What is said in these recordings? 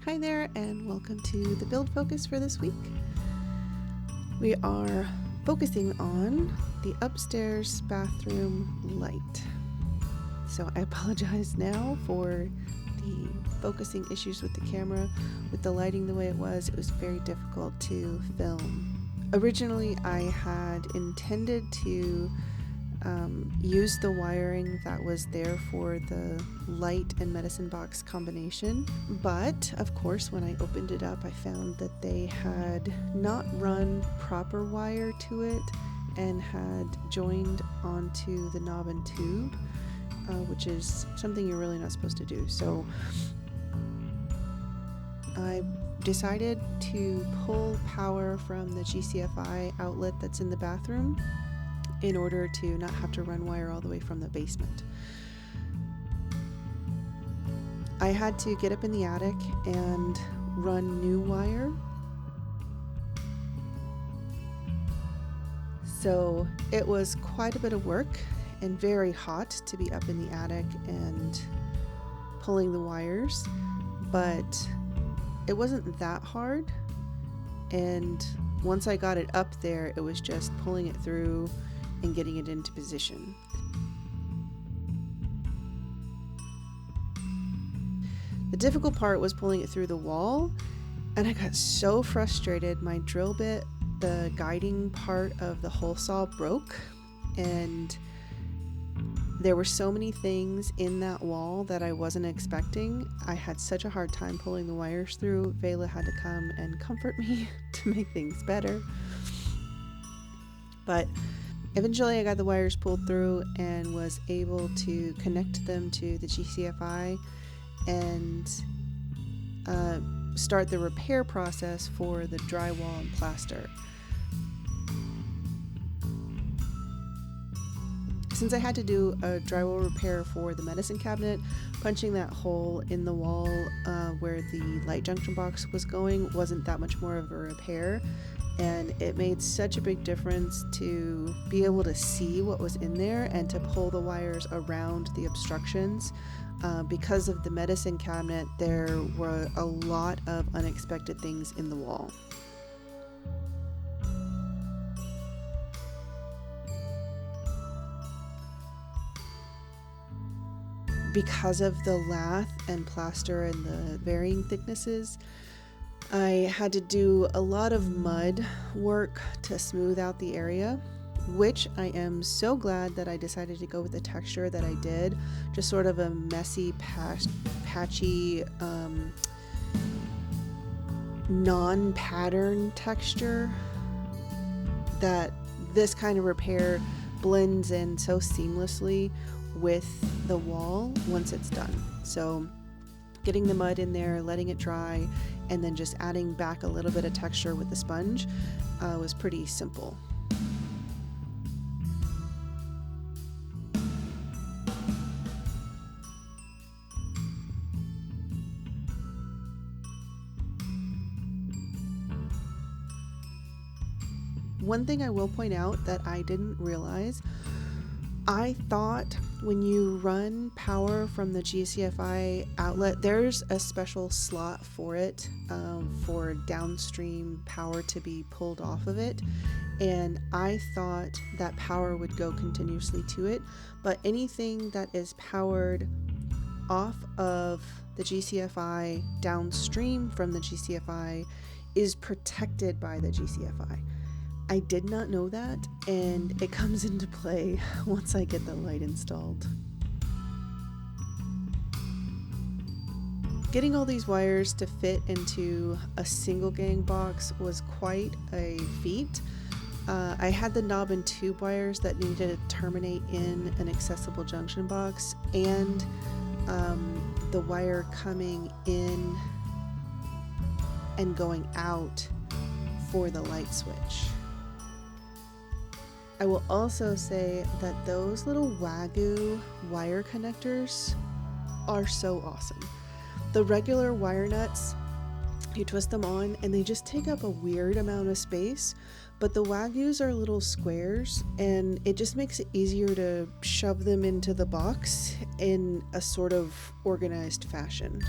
Hi there, and welcome to the build focus for this week. We are focusing on the upstairs bathroom light. So I apologize now for the focusing issues with the camera. With the lighting the way it was very difficult to film. Originally, I had intended to use the wiring that was there for the light and medicine box combination, but of course when I opened it up I found that they had not run proper wire to it and had joined onto the knob and tube, which is something you're really not supposed to do. So I decided to pull power from the GCFI outlet that's in the bathroom in order to not have to run wire all the way from the basement. I had to get up in the attic and run new wire. So it was quite a bit of work and very hot to be up in the attic and pulling the wires, but it wasn't that hard. And once I got it up there, it was just pulling it through and getting it into position. The difficult part was pulling it through the wall, and I got so frustrated. My drill bit, the guiding part of the hole saw, broke, and there were so many things in that wall that I wasn't expecting. I had such a hard time pulling the wires through. Vela had to come and comfort me to make things better. But eventually I got the wires pulled through and was able to connect them to the GCFI and start the repair process for the drywall and plaster. Since I had to do a drywall repair for the medicine cabinet, punching that hole in the wall where the light junction box was going wasn't that much more of a repair. And it made such a big difference to be able to see what was in there and to pull the wires around the obstructions. Because of the medicine cabinet, there were a lot of unexpected things in the wall. Because of the lath and plaster and the varying thicknesses, I had to do a lot of mud work to smooth out the area, which I am so glad that I decided to go with the texture that I did. Just sort of a messy, patchy, non-pattern texture that this kind of repair blends in so seamlessly with the wall once it's done. So getting the mud in there, letting it dry, and then just adding back a little bit of texture with the sponge was pretty simple. One thing I will point out that I didn't realize, I thought when you run power from the GCFI outlet, there's a special slot for it, for downstream power to be pulled off of it. And I thought that power would go continuously to it, but anything that is powered off of the GCFI downstream from the GCFI is protected by the GCFI. I did not know that, and it comes into play once I get the light installed. Getting all these wires to fit into a single gang box was quite a feat. I had the knob and tube wires that needed to terminate in an accessible junction box, and the wire coming in and going out for the light switch. I will also say that those little Wagyu wire connectors are so awesome. The regular wire nuts, you twist them on and they just take up a weird amount of space, but the Wagyus are little squares and it just makes it easier to shove them into the box in a sort of organized fashion.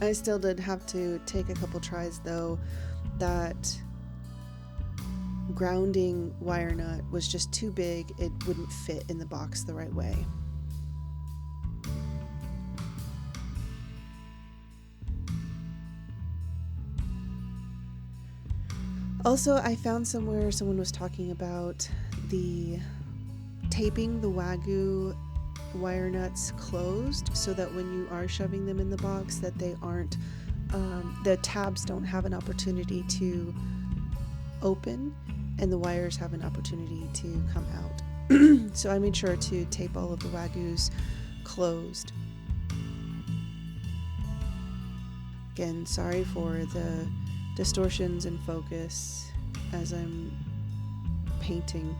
I still did have to take a couple tries though. That grounding wire nut was just too big. It wouldn't fit in the box the right way. Also, I found somewhere someone was talking about the taping the Wagyu wire nuts closed so that when you are shoving them in the box that they aren't, the tabs don't have an opportunity to open and the wires have an opportunity to come out. So I made sure to tape all of the Wagyus closed. Again, sorry for the distortions in focus as I'm painting.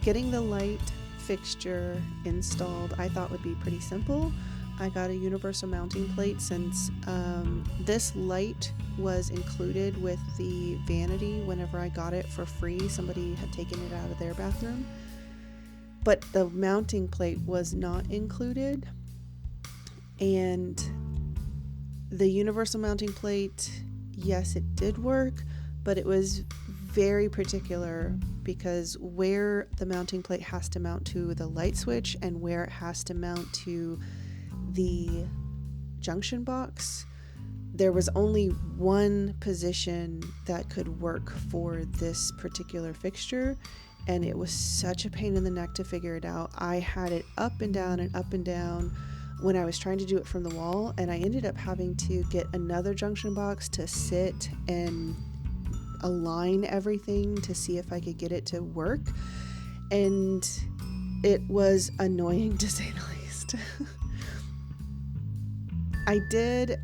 Getting the light fixture installed I thought would be pretty simple. I got a universal mounting plate since this light was included with the vanity whenever I got it for free. Somebody had taken it out of their bathroom, but the mounting plate was not included. And the universal mounting plate, yes, it did work, but it was very particular because where the mounting plate has to mount to the light switch and where it has to mount to the junction box, there was only one position that could work for this particular fixture, and it was such a pain in the neck to figure it out. I had it up and down and up and down when I was trying to do it from the wall, and I ended up having to get another junction box to sit and align everything to see if I could get it to work, and it was annoying to say the least. I did,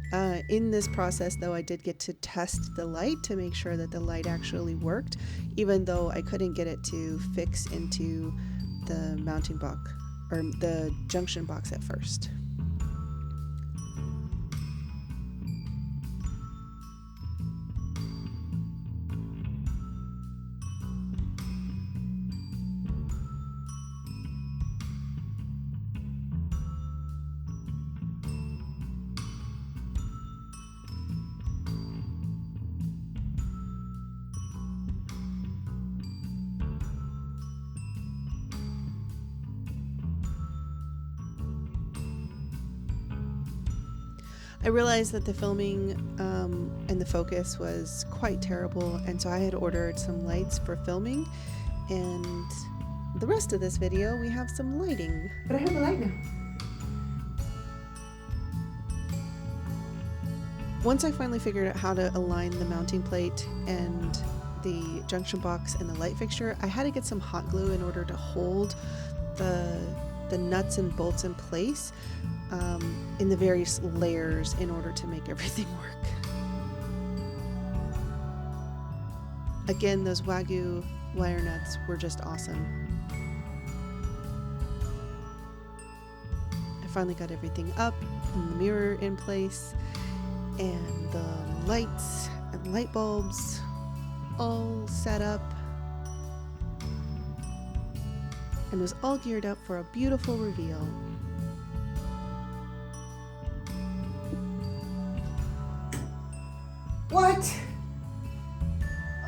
in this process though, I did get to test the light to make sure that the light actually worked, even though I couldn't get it to fix into the mounting box or the junction box at first. I realized that the filming and the focus was quite terrible, and so I had ordered some lights for filming, and the rest of this video we have some lighting. But I have the light now. Once I finally figured out how to align the mounting plate and the junction box and the light fixture, I had to get some hot glue in order to hold the nuts and bolts in place in the various layers in order to make everything work. Again, those Wagyu wire nuts were just awesome. I finally got everything up and the mirror in place and the lights and light bulbs all set up, and was all geared up for a beautiful reveal. What?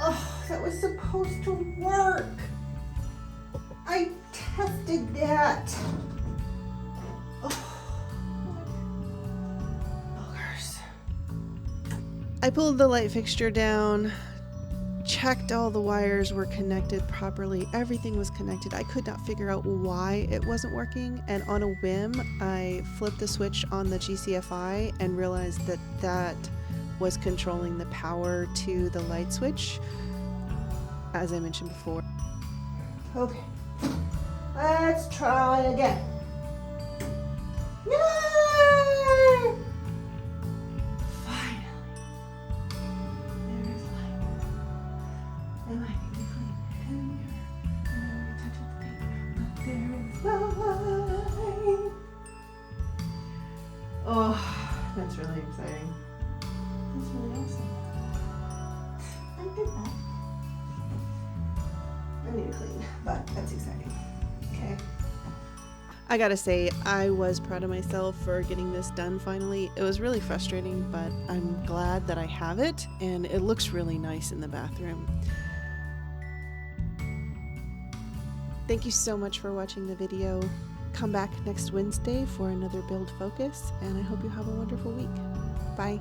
Oh, that was supposed to work. I tested that. Oh. Boogers. I pulled the light fixture down, checked all the wires were connected properly. Everything was connected. I could not figure out why it wasn't working, and on a whim, I flipped the switch on the GCFI and realized that that was controlling the power to the light switch, as I mentioned before. Okay, let's try again. Yay! Finally, there is light. And I need to clean the mirror, and then touch with the paint. But there is light. Oh, that's really exciting. That's really awesome. I did that. I need to clean, but that's exciting. Okay. I gotta say, I was proud of myself for getting this done finally. It was really frustrating, but I'm glad that I have it, and it looks really nice in the bathroom. Thank you so much for watching the video. Come back next Wednesday for another build focus, and I hope you have a wonderful week. Bye.